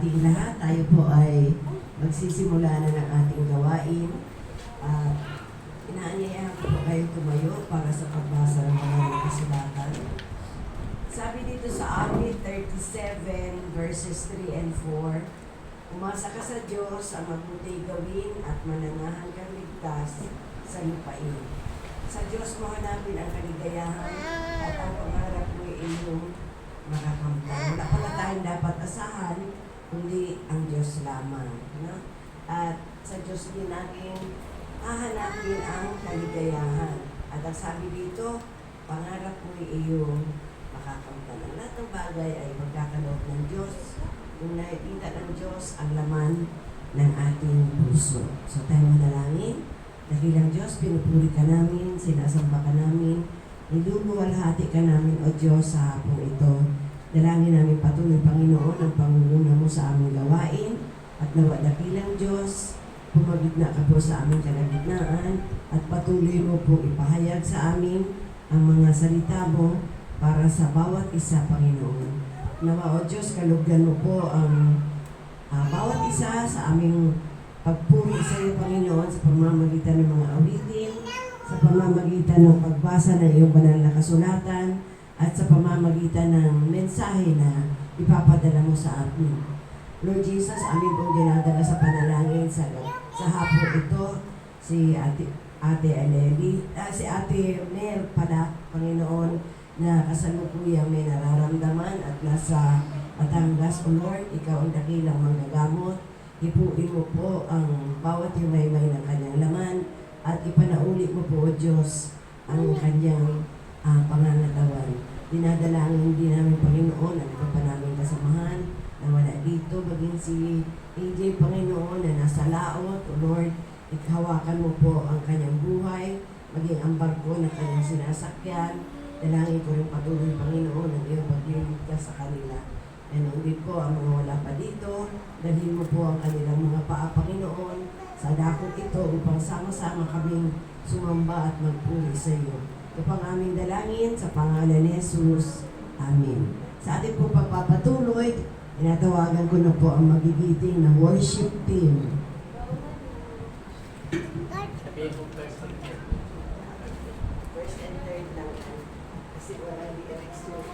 ating lahat. Tayo po ay magsisimula na ng ating gawain. At inaanyayahan ko po kayo tumayo para sa pagbasa ng mga kasulatan. Sabi dito sa Awit 37 verses 3 and 4, umasa ka sa Diyos ang mabuti gawin at mananahan kang ligtas sa lupain. Sa Diyos mo hanapin ang kaligayahan at ang pangarap mo ay iyong makakamtan. Wala pala tayong dapat asahan, kundi ang Diyos lamang. No? At sa Diyos din natin hahanapin ang kaligayahan. At ang sabi dito, pangarap mo ay iyong makakamtan. Ang lahat ng bagay ay magkakaloob ng Diyos. Kung nakikita ng Diyos ang laman ng ating puso. So tayo manalangin. Dakilang Diyos, pinupuri ka namin, sinasamba ka namin, niluluwalhati ka namin, O Diyos, sa hapong ito. Dalangin namin patuloy, Panginoon, ang pangunguna mo sa aming gawain, at nawa dakilang Diyos, pumagitna ka po sa aming kalagitnaan, at patuloy mo po ipahayag sa amin ang mga salita mo para sa bawat isa, Panginoon. Nawa, O Diyos, kalugdan mo po ang bawat isa sa aming pagpuri sa iyo, Panginoon, sa pamamagitan ng mga awitin, sa pamamagitan ng pagbasa ng iyong banal na kasulatan, at sa pamamagitan ng mensahe na ipapadala mo sa amin. Lord Jesus, amin pong dinadala sa panalangin sa hapon ito, si Ate Aleli, si Ate Mel pala, Panginoon, na kasalukuyang may nararamdaman at nasa Batangas. O Lord, ikaw ang dakilang manggagamot. Ipuin mo po ang bawat himaymay ng kanyang laman at ipanauli mo po, O Diyos, ang kanyang pangangatawan. Dinadalangin din namin, Panginoon, ang iba pa namin kasamahan na wala dito, maging si AJ, Panginoon, na nasa laot. O Lord, ikahawakan mo po ang kanyang buhay, maging ang barko ng kanyang sinasakyan. Dalangin ko rin patuloy, Panginoon, ang iyong pagliligtas sa kanila. And din po ang mga wala pa dito, dalhin mo po ang kanilang mga paa, Panginoon, sa dakot ito upang sama-sama kaming sumamba at magpuri sa iyo. Ito pang aming dalangin sa pangalan ni Jesus. Amen. Sa ating po pagpapatuloy, inatawagan ko na po ang magigiting na worship team. First and third lang. Kasi wala lyrics yun.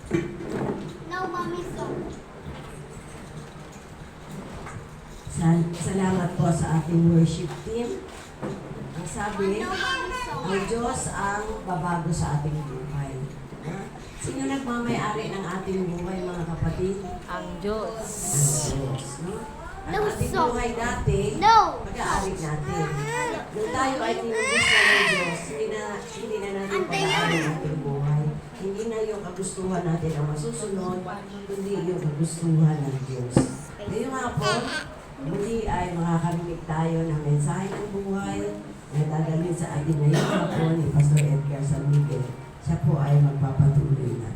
No, mommy, so. Salamat po sa ating worship team. Ang sabi, No, mommy, so. ang Diyos ang babago sa ating buhay. Ha? Sino nagmamayari ng ating buhay, mga kapatid? Ang Diyos. Ang Diyos. No? Ang No, ating so. buhay dati, No. pag-aari natin. Nung tayo ay tinubos na ng Diyos, hindi na natin pag-aari ang ating buhay. Hindi na yung kagustuhan natin ang masusunod, kundi yung kagustuhan ng Diyos. Ngayon nga po, muli ay makakarinig tayo ng mensahe ng buhay na dadalhin sa atin ngayong hapon ni Pastor Edgar San Miguel. Siya po ay magpapatuloy na.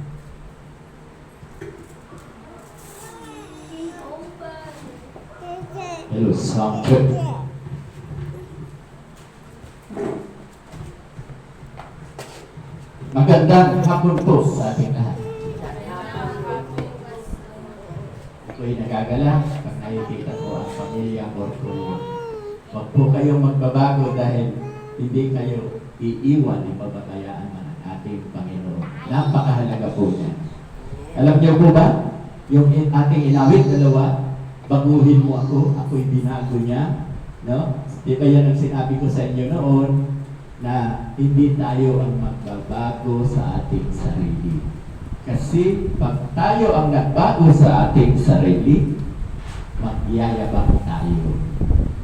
Hello, sound check. Magandang hapon po sa ating lahat. Ako'y nagagalak pag nakikita ko ang pamilya Borcolio. Huwag po kayong magbabago dahil hindi kayo iiwan, ipababayaan man ang ating Panginoon. Napakahalaga po niya. Alam niyo po ba, yung ating inawit dalawa, baguhin mo ako, ako'y binago niya. No? Di ba yan ang sinabi ko sa inyo noon, na hindi tayo ang magbabago sa ating sarili. Kasi pag tayo ang nagbago sa ating sarili, magyayabang tayo.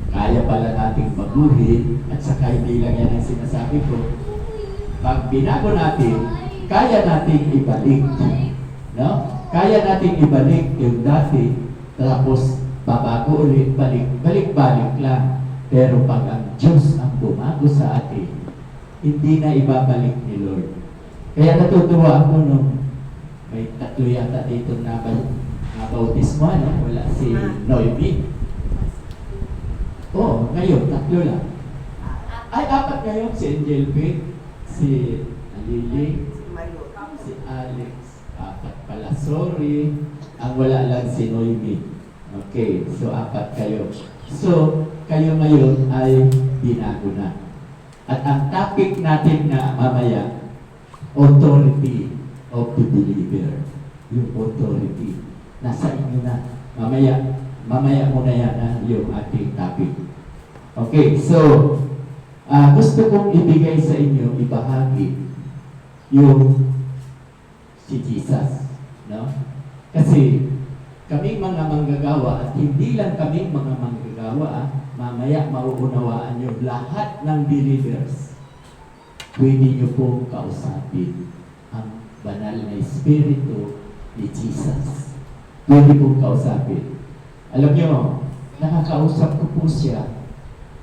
Kaya pala nating baguhin, at saka hindi lang yan ang sinasabi ko. Pag binago natin, kaya nating ibalik. No? Kaya nating ibalik yung dati, tapos babago ulit, balik-balik lang. Pero pag ang Diyos ang bumago sa atin, hindi na ibabalik ni Lord. Kaya natutuwa ako nung may tatlo yata dito na bautismo, no? Wala si Noemi. Oo, ngayon, tatlo lang. Ay, apat ngayon, si Angel Pitt, si Lily, si Alex, apat pala. Sorry, ang wala lang si Noemi. Okay, so apat kayo. So, kayo ngayon ay binago na. At ang topic natin na mamaya, authority of the believer. Yung authority. Nasa inyo na. Mamaya muna yan na yung ating topic. Okay, so, gusto kong ibigay sa inyo, ibahagi yung si Jesus. No? Kasi, kami mga manggagawa, at hindi lang kami mga manggagawa, mamaya mauunawaan nyo lahat ng believers. Pwede nyo pong kausapin ang banal na Espiritu ni Jesus. Pwede pong kausapin. Alam nyo, nakakausap ko po siya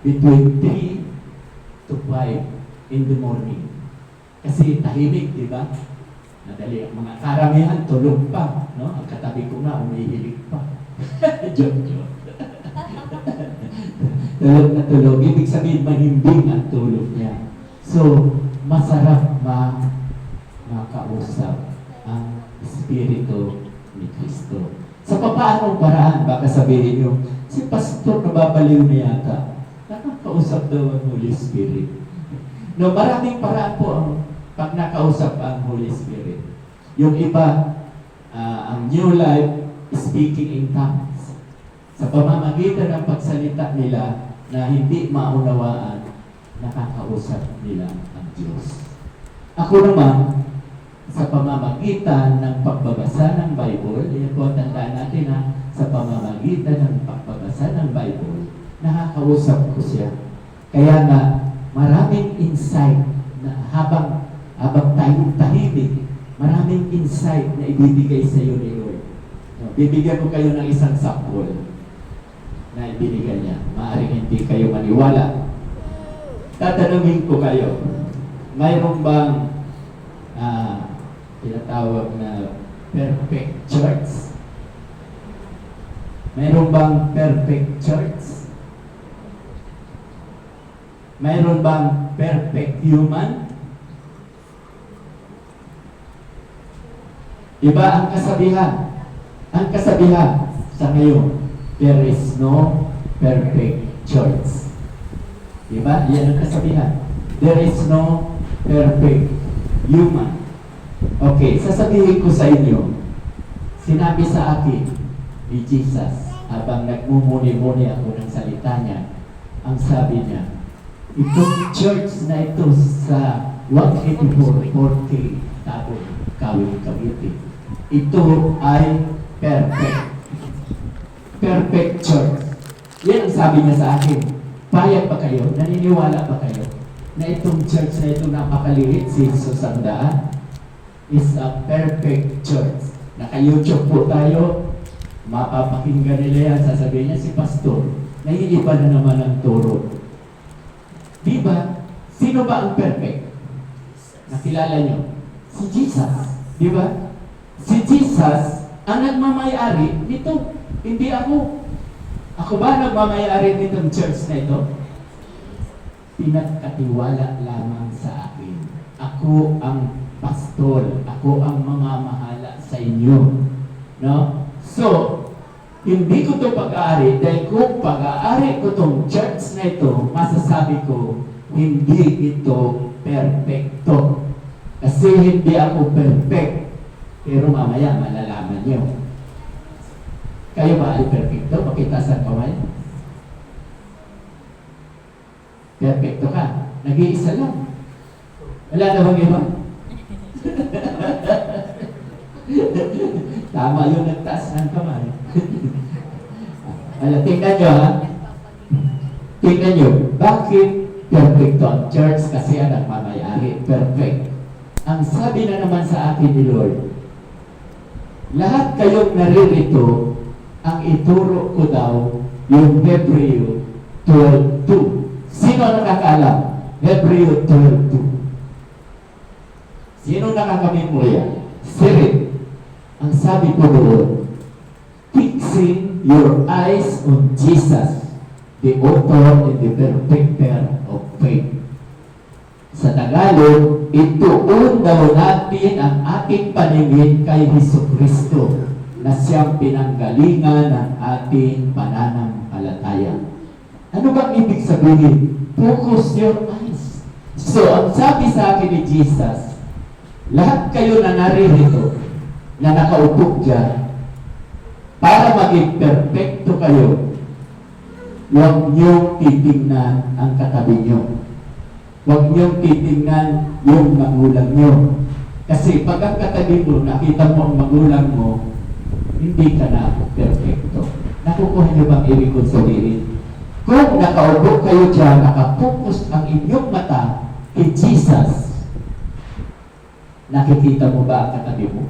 between 3 to 5 in the morning. Kasi tahimik, di ba? Nadali ang mga karamihan, tulog pa. No? Ang katabi ko nga, umihilig pa. Joke. Tulog na tulog. Ibig sabihin, mahimbing ang tulog niya. So, masarap makausap ang Espiritu ni Kristo. Sa papaanong paraan, baka sabihin niyo, si Pastor nababaliw na yata. Nakakausap daw ang Holy Spirit. No, maraming paraan po ang pag nakausap ang Holy Spirit. Yung iba, ang New Life, speaking in tongues. Sa pamamagitan ng pagsalita nila na hindi maunawaan, nakakausap nila ang Diyos. Ako naman, sa pamamagitan ng pagbabasa ng Bible, yan po tandaan natin sa pamamagitan ng pagbabasa ng Bible, nakakausap ko siya. Kaya nga, maraming insight na habang tayong tahimik, maraming insight na ibibigay sa iyo ni Lord. Bibigyan ko kayo ng isang sample na ibinigay niya. Maaaring hindi kayo maniwala. Tatanungin ko kayo, mayroon bang tinatawag na perfect church? Mayroon bang perfect church? Mayroon bang perfect human? Iba ang kasabihan. Ang kasabihan sa ngayon, there is no perfect church. Diba? Yan ang kasabihan. There is no perfect human. Okay, sasabihin ko sa inyo, sinabi sa akin ni Jesus, habang nagmumuni-muni ako ng salita niya, ang sabi niya, itong church na ito sa 18440 Tabon, Kawit, Cavite, ito ay perfect. Perfect church. Yan ang sabi niya sa akin. Payag ba kayo? Naniniwala ba kayo na itong church na ito napakaliit, si Jesus ang daan, is a perfect church. Naka-YouTube po tayo, mapapakinggan nila yan, sasabihin niya si Pastor, naiiba na naman ang turo. Diba? Sino ba ang perfect? Nakilala niyo? Si Jesus. Diba? Si Jesus ang nagmamayari nito. Hindi ako. Ako ba nagmamayari nitong church na ito? Pinagkatiwala lamang sa akin. Ako ang pastor. Ako ang mamamahala sa inyo. No? So, hindi ko ito pag-aari dahil kung pag-aari ko itong church na ito, masasabi ko, hindi ito perfecto. Kasi hindi ako perfect. Pero mamaya malalaman nyo. Kayo ba ay perfecto? Pakita sa kamay. Perfecto ka. Nag-iisa lang. Wala na bang iba? Tama yung nagtaas ng kamay. Tingnan nyo ha. Tingnan nyo. Bakit perfecto ang church? Kasi ang nagmamayari. Perfect. Ang sabi na naman sa akin ni Lord, lahat kayong naririto, ang ituro ko daw yung Hebreo 12:2. Sino nakakaalam? Hebreo 12:2. Sino nakaka-memorya? Sirit. Ang sabi ko doon, fixing your eyes on Jesus, the author and the perfecter of faith. Sa Tagalog, ituon daw natin ang ating paningin kay Jesucristo na siyang pinanggalingan ng ating pananampalataya. Ano bang ibig sabihin? Focus your eyes. So, ang sabi sa akin ni Jesus, lahat kayo na naririto, na nakaupo dyan, para maging perfecto kayo, huwag niyong titingnan ang katabi niyo. Huwag niyong titingnan yung magulang niyo. Kasi pag ang katabi mo, nakita mo ang magulang mo, hindi ka na perfecto. Nakukuha niyo bang ibig kong sabihin? Kung nakaupo kayo dyan, nakapokus ang inyong mata kay Jesus, nakikita mo ba ang katabi mo?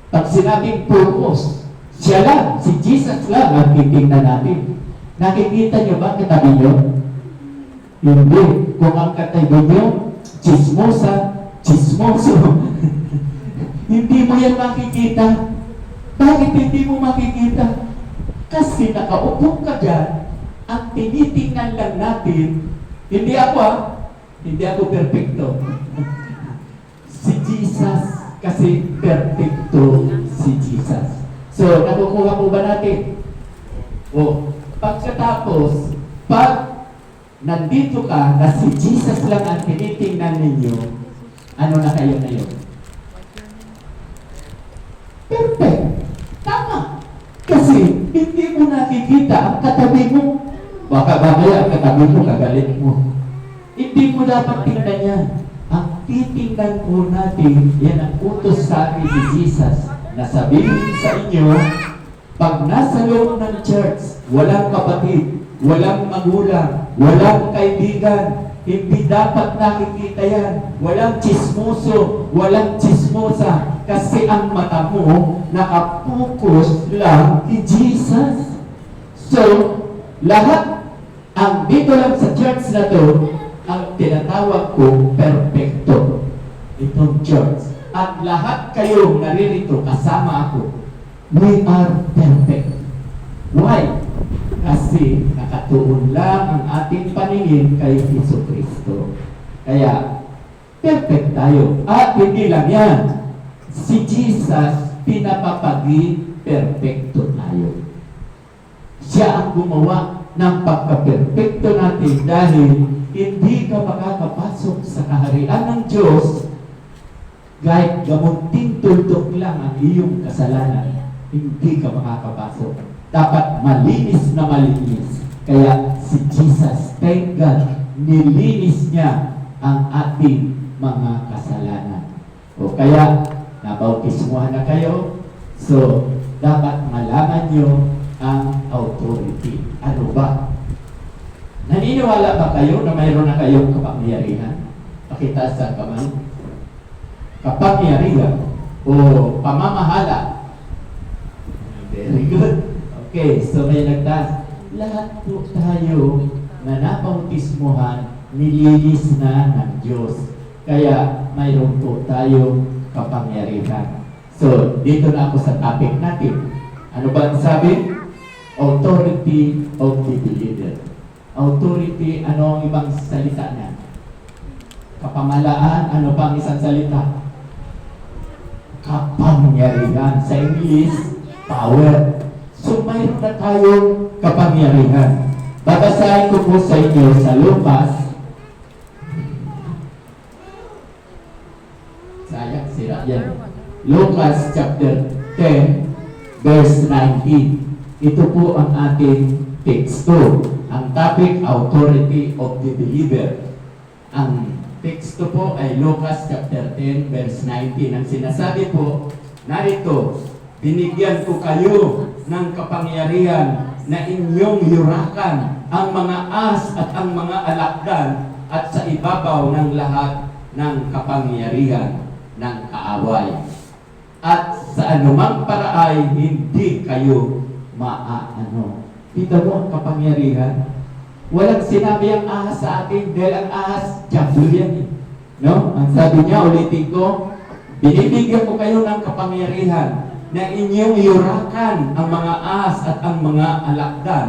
Pag sinabing focus, siya lang, si Jesus lang ang titingnan natin. Nakikita niyo ba ang katabi niyo? Hindi. Kung ang katabi niyo, chismosa, chismoso, hindi mo yan makikita. Bakit hindi mo makikita? Kasi nakaupo ka dyan, ang tinitingnan lang natin, hindi ako hindi ako perfecto. Si Jesus, kasi perfecto si Jesus. So, nakukuha po ba natin? O, pagkatapos, pag nandito ka na si Jesus lang ang tinitingnan ninyo, ano na kayo na yun? Perfect. Tama. Kasi hindi mo nakikita ang katabi mo. Baka mamaya ang katabi mo, kagalit mo. Hindi mo dapat tingnan yan. Ang titingnan po natin, yan ang utos sa akin ni Jesus na sabihin sa inyo, pag nasa loob ng church, walang kapatid, walang magulang, walang kaibigan, hindi dapat nakikita yan. Walang chismoso, walang chismosa, kasi ang mata mo nakapokus lang kay Jesus. So, lahat ang dito lang sa church na to, ang tinatawag ko perfecto. Itong church. At lahat kayong naririto kasama ako, we are perfect. Why? Kasi nakatuon lang ang ating paningin kay Jesucristo. Kaya, perfect tayo. At hindi lang yan. Si Jesus, pinapapagi perfecto tayo. Siya ang gumawa ng pagka-perfecto natin dahil hindi ka makakapasok sa kaharian ng Diyos kahit gamunting tuldok lang ang iyong kasalanan, hindi ka makakapasok. Dapat malinis na malinis. Kaya si Jesus, thank God, nilinis niya ang ating mga kasalanan. O kaya, nabautismuhan na kayo, so dapat malaman nyo ang authority. Ano ba? Naniniwala ba kayo na mayroon na kayong kapangyarihan? Pakita sa kamay. Kapangyarihan o pamamahala. Very good. Okay, so may nagtas. Lahat po tayo na nabautismuhan, nililis na ng Diyos. Kaya mayroon po tayo kapangyarihan. So, dito na ako sa topic natin. Ano ba ang sabi? Authority of the believer. Authority, ano ang ibang salita niya? Kapamalaan, ano pa ang isang salita? Kapangyarihan. Sa English, power. So, mayroon na tayong kapangyarihan. Babasahin ko po sa inyo sa Lucas. Sayang, sira yan. Lucas chapter 10, verse 19. Ito po ang ating teksto. Ang topic, authority of the believer. Ang teksto po ay Lucas chapter 10, verse 19. Ang sinasabi po, narito, binigyan ko kayo ng kapangyarihan na inyong yurakan ang mga as at ang mga alakdan at sa ibabaw ng lahat ng kapangyarihan ng kaaway. At sa anumang paraay, hindi kayo maaano. Kita mo ang kapangyarihan? Walang sinabi ang ahas sa atin dahil ang ahas, diablo yan eh. No? Ang sabi niya, ulitin ko, binibigyan ko kayo ng kapangyarihan na inyong yurakan ang mga ahas at ang mga alakdan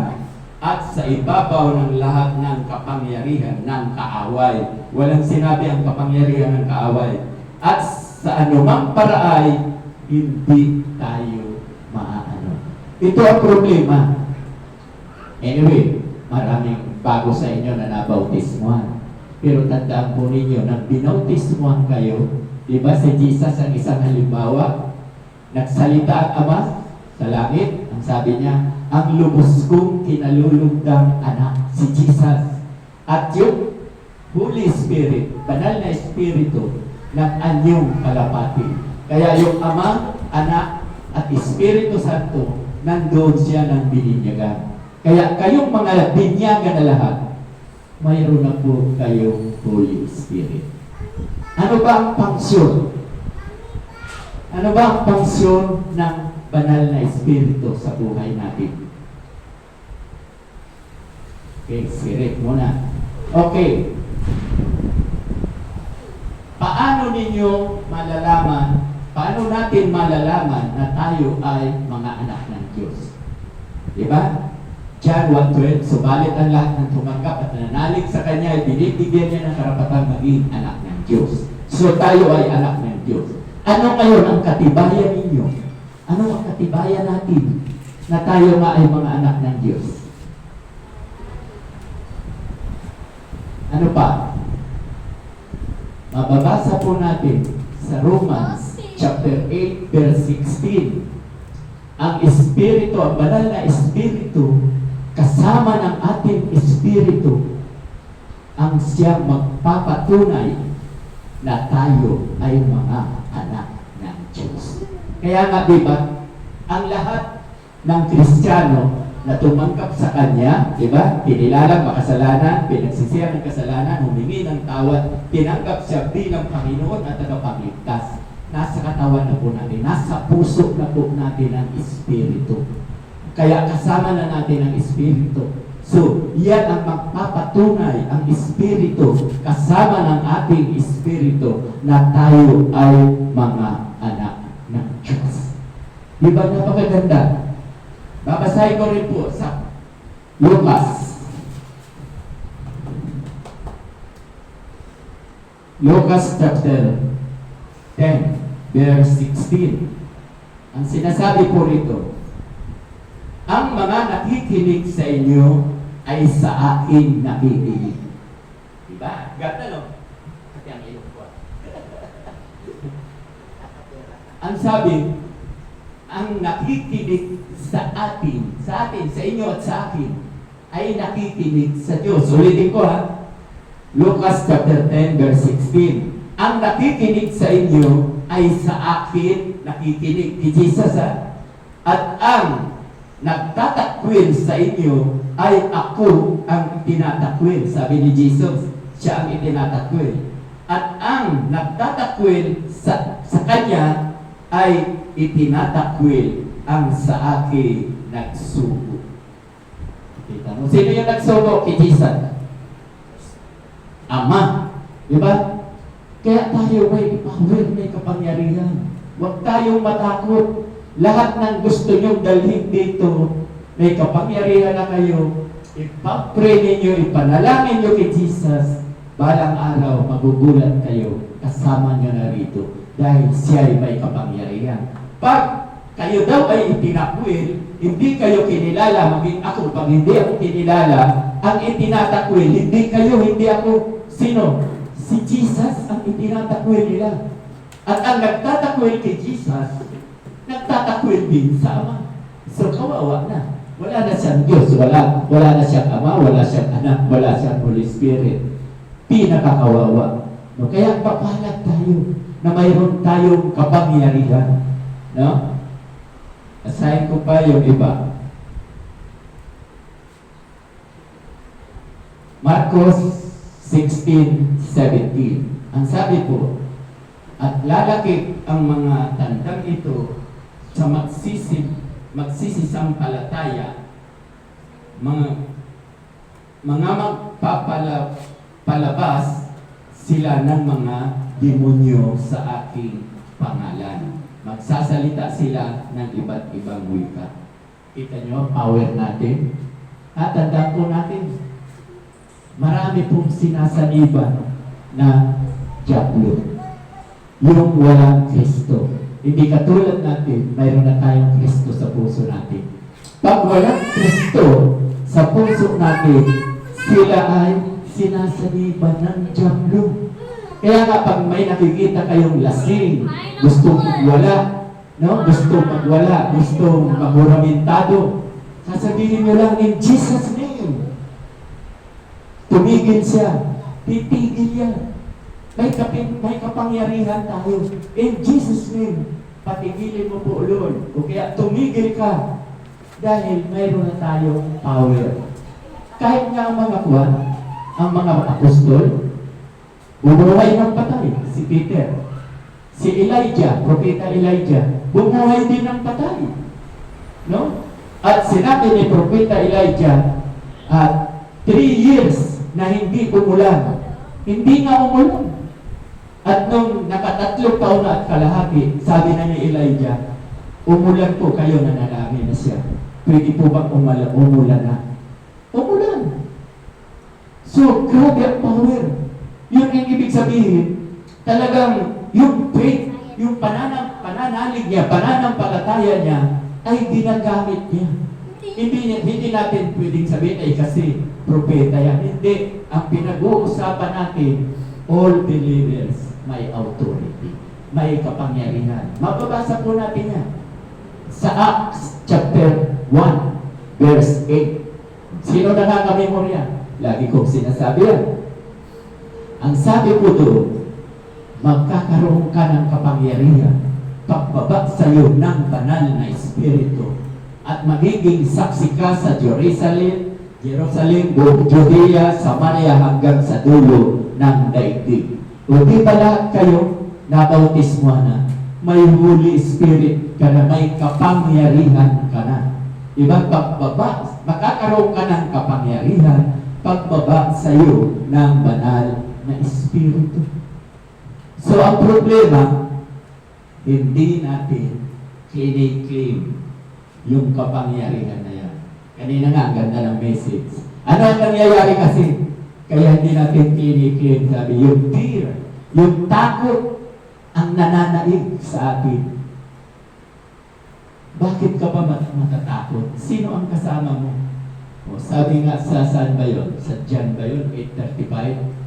at sa ibabaw ng lahat ng kapangyarihan ng kaaway. Walang sinabi ang kapangyarihan ng kaaway. At sa anumang paraay, hindi tayo maaano. Ito ang problema. Anyway, maraming bago sa inyo na nabautismuhan. Pero tandaan po ninyo, nang binautismuhan kayo, di ba si Jesus ang isang halimbawa? Nagsalita ang Ama sa langit. Ang sabi niya, ang lubos kong kinalulugdang anak, si Jesus. At yung Holy Spirit, banal na Espiritu, ng anyong kalapati. Kaya yung Ama, Anak, at Espiritu Santo, nandoon siya ng bininyagan. Kaya kayong mga binyagan na lahat, mayroon na po kayong Holy Spirit. Ano ba ang pangsyon? Ano ba ang pangsyon ng banal na Espiritu sa buhay natin? Okay, Spirit muna. Okay. Paano ninyo malalaman, paano natin malalaman na tayo ay mga anak ng Diyos? Diba? John 1:12, subalit ang lahat ng tumanggap at nananalig sa Kanya ay binibigyan niya ng karapatang maging anak ng Diyos. So tayo ay anak ng Diyos. Ano ngayon ang katibayan ninyo? Ano ang katibayan natin na tayo nga ay mga anak ng Diyos? Ano pa? Mababasa po natin sa Romans chapter 8 verse 16. Ang Espiritu, ang banal na Espiritu, kasama ng ating Espiritu, ang siyang magpapatunay na tayo ay mga anak ng Diyos. Kaya nga, diba, ang lahat ng Kristiyano na tumanggap sa Kanya, diba, kinilalang makasalanan, pinagsisihan ng kasalanan, humingi ng tawad, tinanggap siya bilang Panginoon at tagapagligtas. Nasa katawan na po natin, nasa puso na po natin ang Espiritu. Kaya kasama na natin ang Espiritu. So, yan ang magpapatunay, ang Espiritu, kasama ng ating Espiritu, na tayo ay mga anak ng Diyos. Di ba napakaganda? Babasahin ko rin po sa Lucas. Lucas chapter 10, verse 16. Ang sinasabi po rito, ang mga nakikinig sa inyo ay sa akin nakikinig. Diba? Ganda, no? Pati ang ilong ko. sabi, ang nakikinig sa atin, sa inyo at sa akin, ay nakikinig sa Diyos. Ulitin ko ha, Lucas chapter 10 verse 16. Ang nakikinig sa inyo ay sa akin nakikinig, kay Jesus ha. At ang nagtatakwil sa inyo ay ako ang tinatakwil. Sabi ni Jesus, siya ang itinatakwil. At ang nagtatakwil sa kanya ay itinatakwil ang sa akin nagsugo. Kita mo? Sino yung nagsugo? Kay Jesus. Ama. Diba? Kaya tayo may power, may kapangyarihan. Huwag tayong matakot. Lahat ng gusto nyong dalhin dito, may kapangyarihan na kayo. Ipag-pray ninyo, ipanalangin nyo kay Jesus. Balang araw, magugulat kayo. Kasama nyo na rito. Dahil siya ay may kapangyarihan. Pag kayo daw ay itinakwil, hindi kayo kinilala, maging ako, pag hindi ako kinilala, ang itinatakwil, hindi kayo, hindi ako. Sino? Si Jesus ang itinatakwil nila. At ang nagtatakwil kay Jesus, nagtatakwil din sa Ama. So, kawawa na. Wala na siyang Diyos, wala na siyang Ama, wala siyang Anak, wala siyang Holy Spirit. Pinakakawawa. No? Kaya papalag tayo na mayroon tayong kapangyarihan. No? Asahin ko pa yung iba. Marcos 16:17. Ang sabi po, at lalaki ang mga tandang ito sa magsisisampalataya, mga magpapalabas sila ng mga demonyo sa aking pangalan. Magsasalita sila ng iba't ibang wika. Kita nyo, power natin. At tandaan po natin, marami pong sinasaniban na diablo. Yung walang Kristo. Hindi katulad natin, mayroon na tayong Kristo sa puso natin. Pag walang Kristo sa puso natin, sila ay sinasaniban ng diablo. Kaya nga pag may nakikita kayong lasing, gustong magwala, no? Gustong magwala, gustong maguramentado, sasabihin nyo lang, in Jesus' name. Tumigil siya. Titigil yan. May kapangyarihan tayo. In Jesus' name, patigilin mo po, Lord. O kaya tumigil ka. Dahil mayroon na tayong power. Kahit nga ang mga kuwan, ang mga apostol, bumuhay ng patay. Si Peter. Si Elijah, Propeta Elijah, bumuhay din ng patay. No? At sinabi ni Propeta Elijah, at 3 years na hindi umulan. Hindi nga umulan. At nung nakatatlong taon na at kalahati, sabi na ni Elijah, umulan po kayo, nanalangin na siya. Pwede po bang umulan na? Umulan. So, grabe ang power. Yun ang ibig sabihin, talagang yung faith, yung pananalig niya, pananampalataya niya, ay ginagamit niya. Hindi natin pwedeng sabihin ay kasi propeta yan. Hindi. Ang pinag-uusapan natin, all believers may authority, may kapangyarihan. Mababasa po natin yan. Sa Acts chapter 1, verse 8. Sino nakaka-memorya? Lagi kong sinasabi yan. Ang sabi po doon, magkakaroon ka ng kapangyarihan, pagbaba sa iyo ng banal na Espiritu, at magiging saksi ka sa Jerusalem, buong Judea, Samaria, hanggang sa dulo ng daigdig. O di ba lahat kayo nabautismo na? May Holy Spirit ka na, may kapangyarihan ka na. Diba? Pagbaba, makakaroon ka ng kapangyarihan, pagbaba sa iyo ng banal na Espiritu. So, ang problema, hindi natin kiniklaim yung kapangyarihan na yan. Kanina nga, ganda ng message. Ano ang nangyayari kasi? Kaya hindi natin kiniklaim, sabi, yung fear, yung takot, ang nananaig sa atin. Bakit ka ba matatakot? Sino ang kasama mo? O, sabi nga sa saan ba yun? Sa John ba yun? 8:35.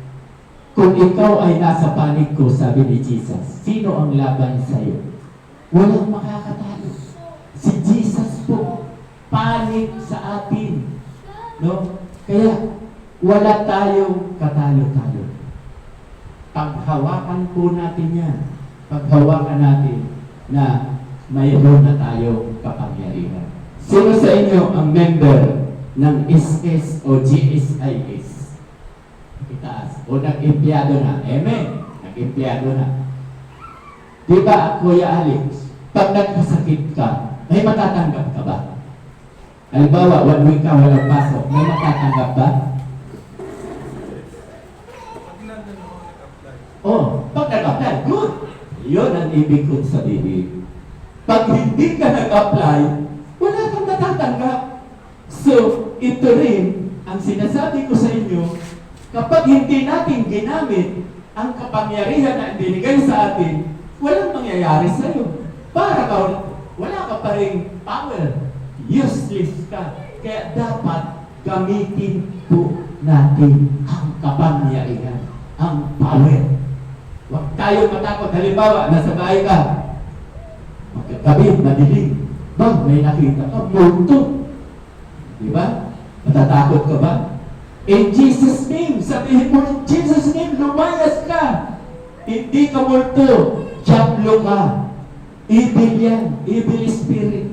Kung ikaw ay nasa panig ko, sabi ni Jesus, sino ang laban sa iyo? Walang makakatalo. Si Jesus po, panig sa atin. No? Kaya, wala tayong katalo-talo. Paghawakan po natin yan. Paghawakan natin na mayroon na tayong kapangyarihan. Sino sa inyo ang member ng SS o GSIS? Itaas. O nag-empleyado na. Amen. Nag-empleyado na. Diba, Kuya Alex, pag nagkasakit ka, may matatanggap ka ba? Halimbawa, 1 week ka walang pasok, may matatanggap ba? Oh, pag nag-apply, good. Yun ang ibig kong sabihin. Pag hindi ka nag-apply, wala kang matatanggap. So, ito rin ang sinasabi ko sa inyo, kapag hindi natin ginamit ang kapangyarihan na ibinigay sa atin, walang mangyayari sa iyo. Para ka, wala ka pa rin power. Useless ka. Kaya dapat gamitin po natin ang kapangyarihan, ang power. Huwag tayo matakot. Halimbawa, nasa bahay ka. Magkagabi, madilim. Ba, may nakita ka, multo. Diba? Matatakot ka ba? In Jesus' name, sabihin mo, in Jesus' name, lumayas ka. Hindi ka multo. Diablo ka. Evil yan. Evil spirit.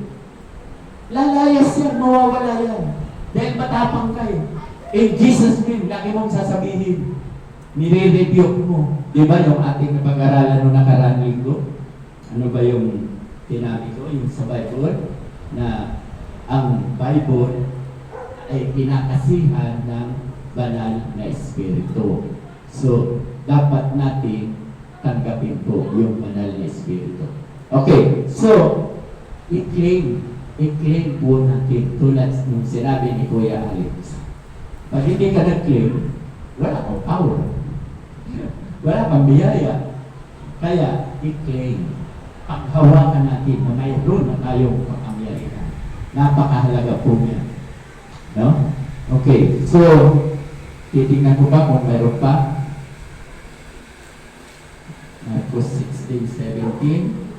Lalayas yan, mawawala yan. Dahil matapang kayo. In Jesus' name, lagi mong sasabihin, nire-review mo. Di ba yung ating pag-aralan noong nakaraang linggo? Ano ba yung tinabi ko? Yung sa Bible? Na ang Bible ay pinakasihan ng banal na espiritu. So, dapat natin tanggapin po yung banal na espiritu. Okay, so, i-claim po natin tulad nung sinabi ni Kuya Alex. Pag hindi ka nag-claim, wala kang power. Wala kang biyaya. Kaya, i-claim. Paghawakan natin na mayroon na tayong kapangyarihan. Napakahalaga po niya. No? Okay, so, titingnan ko ba kung mayroon pa? Marcos 16:17.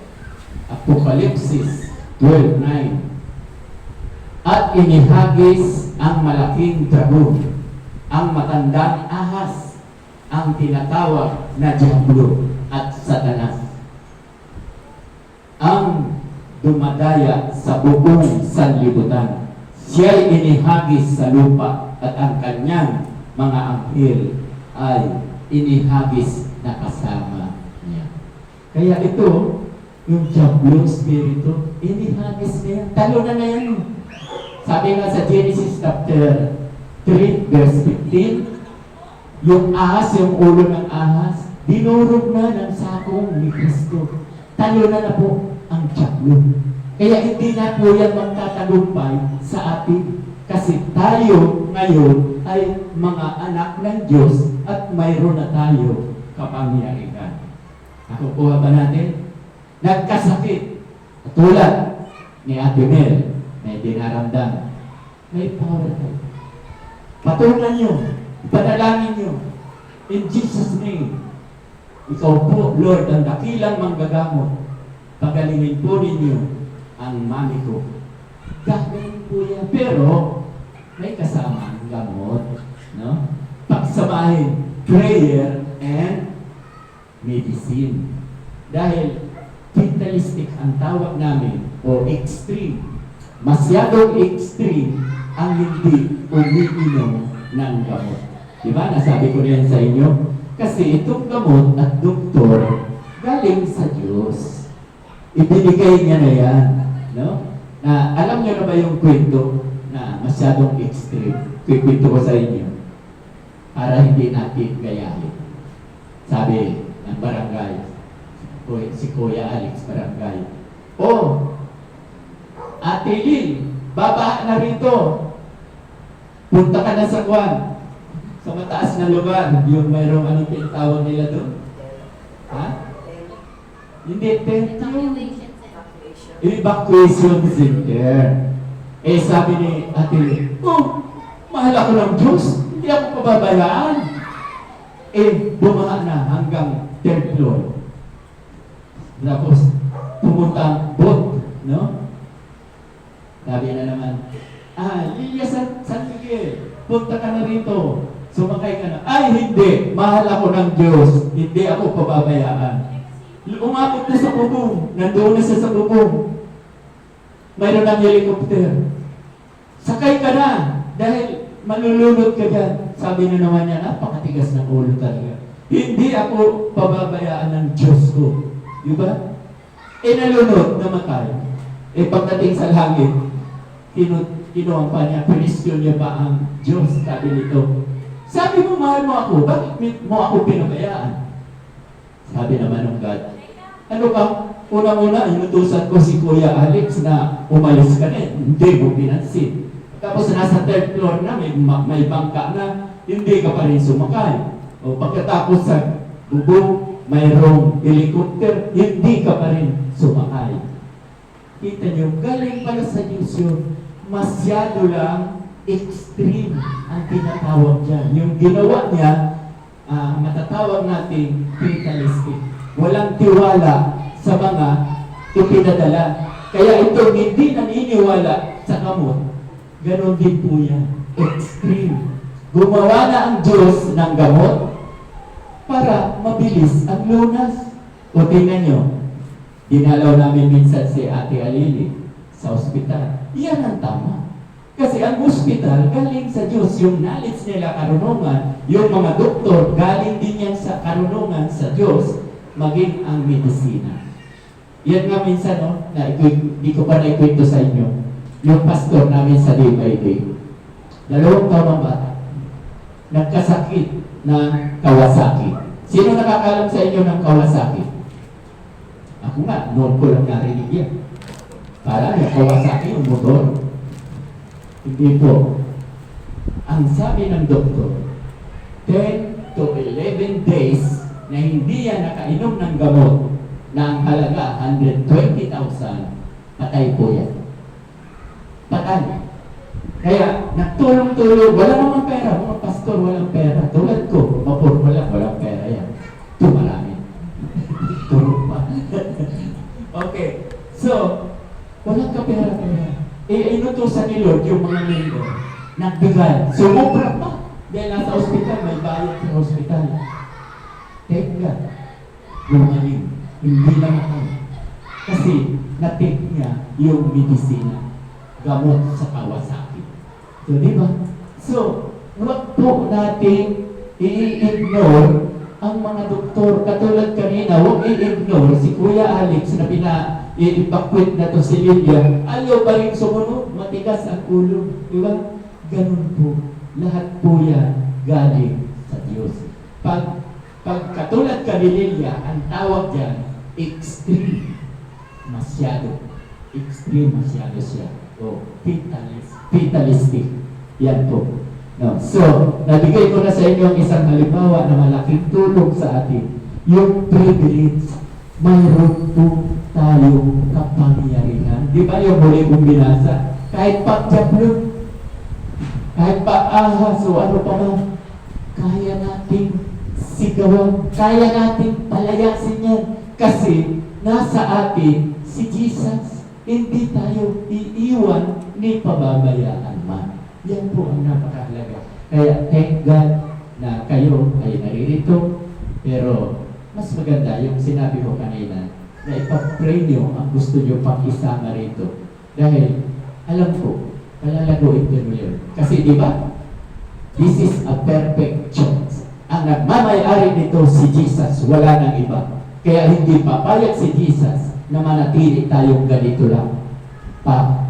Apokalipsis 12:9. At inihagis ang malaking dragon, ang matandang ahas, ang tinatawag na Diablo at Satanas, ang dumadaya sa buong sanlibutan. Siya'y inihagis sa lupa at ang kanyang mga anghel ay inihagis na kasama niya. Kaya ito, yung Diablo spirito, inihagis na yan. Talo na yan. Sabi nga sa Genesis chapter 3, verse 15, yung ahas, yung ulo ng ahas, dinurog na ng sakong ni Kristo. Talo na po ang Diablo. Kaya hindi na po yan magtatagumpay sa atin. Kasi tayo ngayon ay mga anak ng Diyos at mayroon na tayo kapangyarihan. Nakukuha ba natin? Nagkasakit. Tulad ni Ate Mel, may dinaramdam. May power tayo. Patungan nyo. Panalangin nyo. In Jesus' name. Ikaw po, Lord, ang dakilang manggagamot. Pagalingin po ninyo ang mami ko. Gagawin po yan. Pero, may kasama ang gamot. No? Pagsamahin, prayer and medicine. Dahil, fatalistic ang tawag namin o extreme. Masyadong extreme ang hindi umiinom ng gamot. Diba? Nasabi ko rin sa inyo. Kasi itong gamot at doktor galing sa Diyos. Ibinigay niya na yan. No? Na alam niyo na ba yung kwento na masyadong extreme? Kwento ko sa inyo para hindi natin gayahin. Sabi ng barangay, si Kuya Alex barangay, oh, Ate Lynn, baba na rito. Punta ka na sa Kwan. Sa mataas na lugar. Yung mayroong anong pinatawag nila doon? Ha? Hindi, tent yun. Evacuation center. Eh, sabi ni Ate Lynn, oh, mahal ako ng Diyos. Hindi ako pababayaan. Eh, bumaha na hanggang 3rd floor. Tapos, pumunta ang boat, no? Sabi na naman, Lilia San Miguel, punta ka na rito. Sumakay ka na. Ay, hindi. Mahal ako ng Diyos. Hindi ako pababayaan. Umabot na sa bubong. Nandoon na siya sa bubong. Mayroon ng helicopter. Sakay ka na. Dahil malulunod ka dyan. Sabi na naman niya, napakatigas ng ulo talaga. Hindi ako pababayaan ng Diyos ko. Di ba? Nalunod, namatay. Pagdating sa langit, kinuha pa niya, pinisyon niya ba ang Diyos? Sabi nito, sabi mo, mahal mo ako, bakit mo ako pinabayaan? Sabi naman ng God, ano ka? Una-una, inutusan ko si Kuya Alex na umalis ka na. Hindi mo pinansin. Tapos nasa third floor na, may bangka na, hindi ka pa rin sumakay. O pagkatapos sa bubong, mayroong helicopter, hindi ka pa rin sumakay. Kita niyo, galing pala sa Diyos yun. Masyado lang extreme ang tinatawag dyan. Yung ginawa niya, matatawag natin fatalistic. Walang tiwala sa mga ipinadala. Kaya ito, hindi naniniwala sa gamot. Ganon din po yan. Extreme. Gumawa na ang Diyos ng gamot para mabilis ang lunas. O tingnan nyo, dinalaw namin minsan si Ate Alili sa ospital. Yan ang tama. Kasi ang ospital, galing sa Diyos. Yung knowledge nila, karunungan, yung mga doktor, galing din yan sa karunungan sa Diyos, maging ang medisina. Yan nga minsan, no, di ko pa naikwento sa inyo, yung pastor namin sa day by day, 2 taon ang bata, nagkasakit ng Kawasaki. Sino nakakalam sa inyo ng Kawasaki? Ako nga, noon ko lang narinig yan. Para yung Kawasaki, yung motor. Hindi po. Ang sabi ng doktor, 10 to 11 days na hindi yan nakainom ng gamot na ang halaga 120,000, patay po yan. Patay. Kaya, nagtulong-tulong, wala namang pera, mga pastor, walang pera. Tulad ko, mapurmula, walang pera yan. Ito marami. Tulong pa. Okay. So, walang kapera-pera. Inutusan ni Lord yung mga member. Nagbigay. Sumubra pa. Dahil nasa ospital, may bayad sa ospital. Take God. Lumalim. Hindi lang ako. Kasi, na-take niya yung medisina. Gamot sa Kawasaki. So, di ba? So, huwag po natin i-ignore ang mga doktor. Katulad kanina, huwag i-ignore si Kuya Alex na i-evacuate na to si Lydia. Ayaw ba rin sumunod? Matigas ang ulo. Di ba? Ganun po. Lahat po yan galing sa Diyos. Pag katulad ka ni Lydia, ang tawag dyan, extreme. Masyado. Extreme masyado siya. O, fatalistic. Yan po. No. So, nabigay ko na sa inyo ang isang halimbawa na malaking tulong sa atin. Yung privilege. Mayroon po tayong kapangyarihan. Di ba yung muli kong binasa? Kahit pagjablon, kahit paahas o ano pa man, kaya nating sigawan, kaya nating palayasin yan. Kasi nasa atin si Jesus. Hindi tayo iiwan ni pababayaan man. Yan po ang napakahalaga. Kaya thank God na kayo ay naririto. Pero mas maganda yung sinabi ko kanina na ipag-pray nyo ang gusto nyo pang isama rito. Dahil alam ko, palalaguin ko yun. Kasi di ba? This is a perfect church. Ang nagmamayari nito si Jesus, wala nang iba. Kaya hindi papayag si Jesus na manatili tayong ganito lang.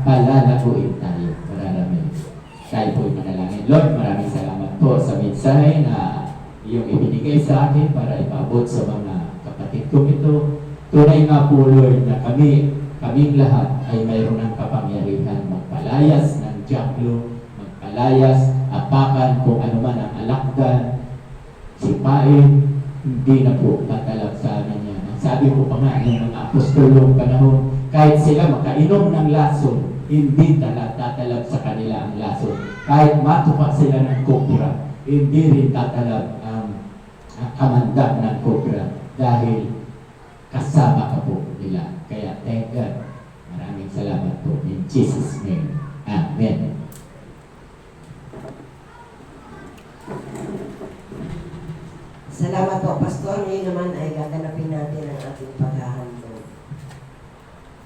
Palalaguin tayo. Maraming. Tayo po'y manalangin. Lord, maraming salamat po sa mensahe na iyong ibinigay sa akin para ipaabot sa mga kapatid ko ito. Tunay nga po, Lord, na kaming lahat ay mayroon ng kapangyarihan magpalayas ng diablo, magpalayas, apakan kung ano man ang alakdan, sipain, hindi na po tatalab sa amin yan. Sabi ko pa nga ng mga apostolong panahon, kahit sila makainom ng lason, hindi tatalab sa kanila ang lason. Kahit matupa sila ng kopra, hindi rin tatalab ang kamandag ng kopra dahil kasama ka po nila. Kaya thank God. Maraming salamat po in Jesus' name. Amen. Salamat po, Pastor. Ngayon naman ay gaganapin natin ang ating paghahandog.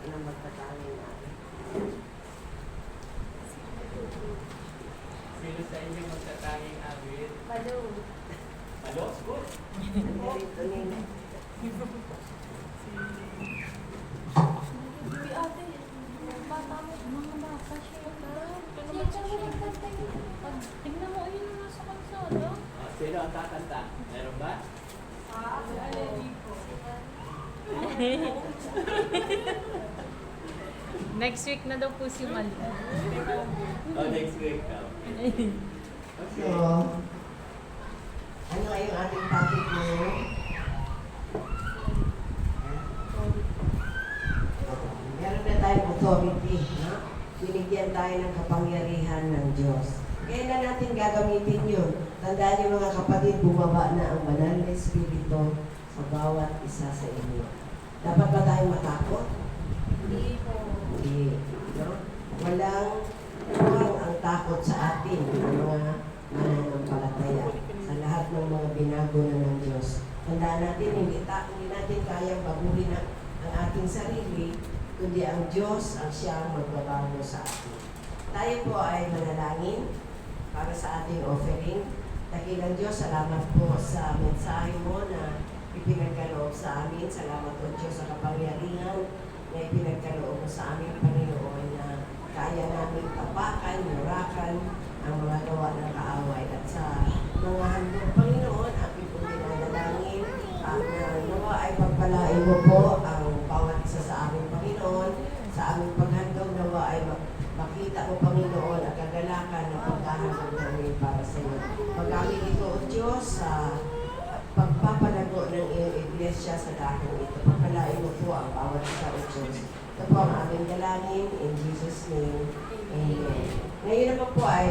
Anong magtatangin natin? Sino sa inyo magtatanging awit? Balo. Malo? Good. Ganito nila. Uy, ate. Bata mo. Mga bata siya. Tignan mo, ayun na nasa kalsada. Sino ang kakanta? Meron ba? Next week na daw po si Mal. Oh, next week. So, ano ay yung ating topic ngayon? Meron na tayong authority, no? Binigyan tayo ng kapangyarihan ng Diyos. Kaya na natin gagamitin yun. Tandaan niyo mga kapatid, bumaba na ang banal na Espiritu sa bawat isa sa inyo. Dapat ba tayong matakot? Hindi po. Hindi. No? Walang ang takot sa atin, ang mga mananampalataya, sa lahat ng mga binago na ng Diyos. Tandaan natin, hindi natin kayang baguhin ang ating sarili, kundi ang Diyos ang siyang magbabago sa atin. Tayo po ay manalangin para sa ating offering. Dakilang Diyos, salamat po sa mensahe mo na ipinagkaloob sa amin. Salamat po Diyos sa kapangyarihan na ipinagkaloob mo sa amin, Panginoon, na kaya namin tapakan, yurakan ang mga gawa ng kaaway. At sa mga handog, Panginoon, aking po dinadalangin ang nawa ay pagpalain mo po ang bawat isa sa aming Panginoon. Sa aming paghandog, nawa ay makita mo, Panginoon, ang kagalakan ng paghahandog namin para sa iyo. Magamit ito, O Diyos, sa pagpapalago ng iyong iglesia sa dakong ito. Pagpalain mo po ang bawat isa, O Diyos. Ito po ang aming dalangin. In Jesus' name, Amen. Ngayon naman po ay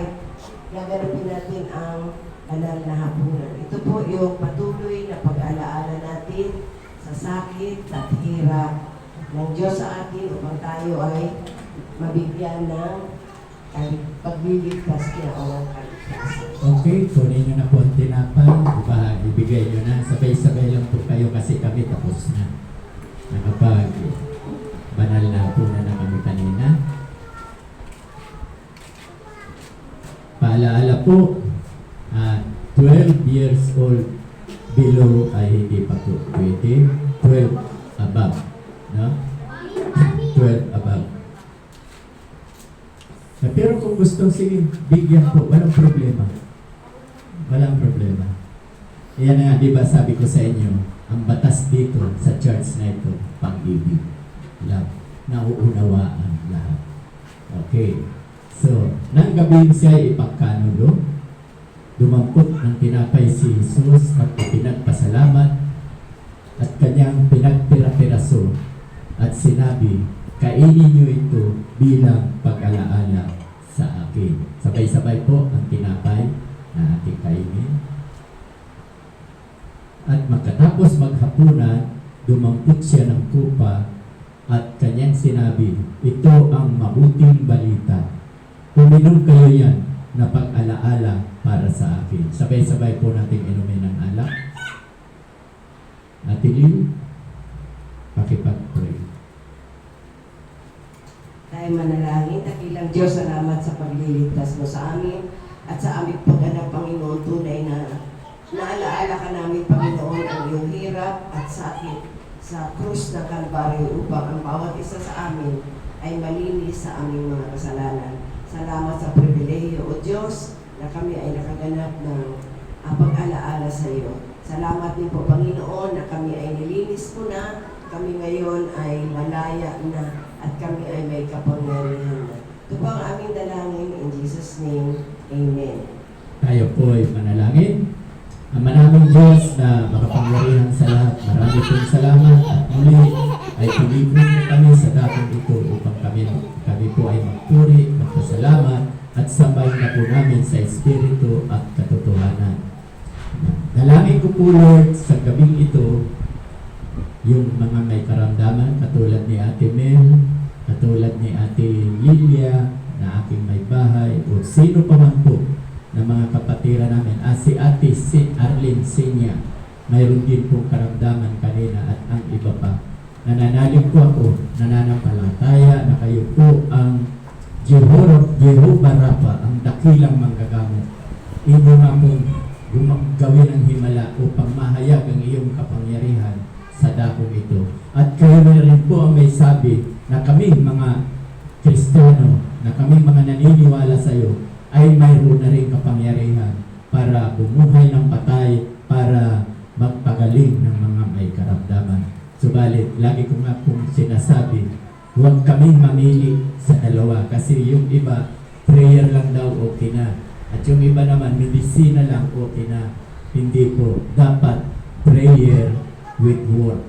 gaganapin natin ang banal na hapunan. Ito po yung patuloy na pag-alaala natin sa sakit at hirap ng Diyos sa atin upang tayo ay mabigyan ng pagliligtas niya o ng kaligtasan. Okay, kunin nyo na po ang tinapay. Diba, ibigay nyo na. Sabay-sabay lang po kayo kasi kami tapos na. Nakapag banal na po na kami kanina. Paalaala po, 12 years old below ay hindi pa po pwede. 12 above. No? 12 above. Pero kung gusto, sige, bigyan po, walang problema. Walang problema. Yan nga, di ba sabi ko sa inyo, ang batas dito sa church na ito, pag-ibig. Love. Nauunawaan lahat. Okay. So, nang gabi siya ipagkanulo, dumampot ng tinapay si Jesus at pinagpasalamat at kanyang pinagpira-piraso at sinabi, kainin niyo ito bilang pag-alaala sa akin. Sabay-sabay po ang tinapay na ating kainin. At magkatapos maghapunan, dumampot siya ng kupa at kanyang sinabi, ito ang mabuting balita. Uminom kayo yan na pag-alaala para sa akin. Sabay-sabay po natin inumin ng alak. Ate Lil, pakipag-pray. Tayo manalangin, dakilang Diyos, salamat sa pagliligtas mo sa amin at sa aming pagganap, Panginoon, tunay na naalaala ka namin, Panginoon, ang iyong hirap at sakit sa krus ng Kalbaryo upang ang bawat isa sa amin ay malinis sa aming mga kasalanan. Salamat sa pribilehiyo, O Diyos, na kami ay nakaganap ng pag-alaala sa iyo. Salamat din po, Panginoon, na kami ay nilinis mo na, kami ngayon ay malaya na, at kami ay may kapangyarihan na. Ito po ang aming dalangin, in Jesus' name, Amen. Tayo po ay manalangin. Ang manaming Diyos na makapangyarihan sa lahat, marami pong salamat at muli ay pinigyan mo kami sa dakong ito upang kami po ay magpuri, magpasalamat at sambahin na po namin sa Espiritu at katotohanan. Dalangin ko po, Lord, sa gabing ito, yung mga may karamdaman, katulad ni Ate Mel, katulad ni Ate Lilia, na aking may bahay, o sino pa man po na mga kapatira namin. Si Ate Arlene Senya, mayroon din po karamdaman kanina at ang iba pa. Nananalig po ako, nananampalataya na kayo po ang Jehovah Rapha, ang dakilang manggagamot. Ino nga pong gawin ang himala upang mahayag ang iyong kapangyarihan sa dakong ito. At kayo na rin po ang may sabi na kami mga Kristiyano, na kami mga naniniwala sa iyo, ay mayroon na rin kapangyarihan para bumuhay ng patay, para magpagaling ng mga may karamdaman. Subalit, lagi ko nga pong sinasabi, huwag kaming mamili sa dalawa kasi yung iba, prayer lang daw okay na. At yung iba naman, medisina lang okay na. Hindi po. Dapat prayer with work.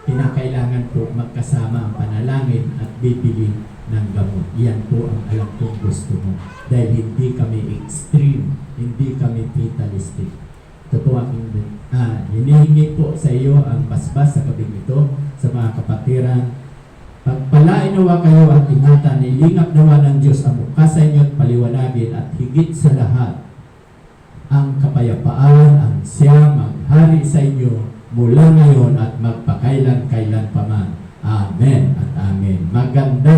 Kinakailangan po magkasama ang panalangin at bibili ng gamot. Yan po ang alam kong gusto mo. Dahil hindi kami extreme, hindi kami fatalistic. Ito po aking hinihingi po sa iyo ang basbas sa gabing ito sa mga kapatiran. Pagpalain nawa kayo at ingatan, ilingap nawa ng Diyos ang mukha sa inyo at paliwanagin at higit sa lahat ang kapayapaan ang siya maghari sa inyo mula ngayon at magpakailan-kailan pa man. Amen at amen. Maganda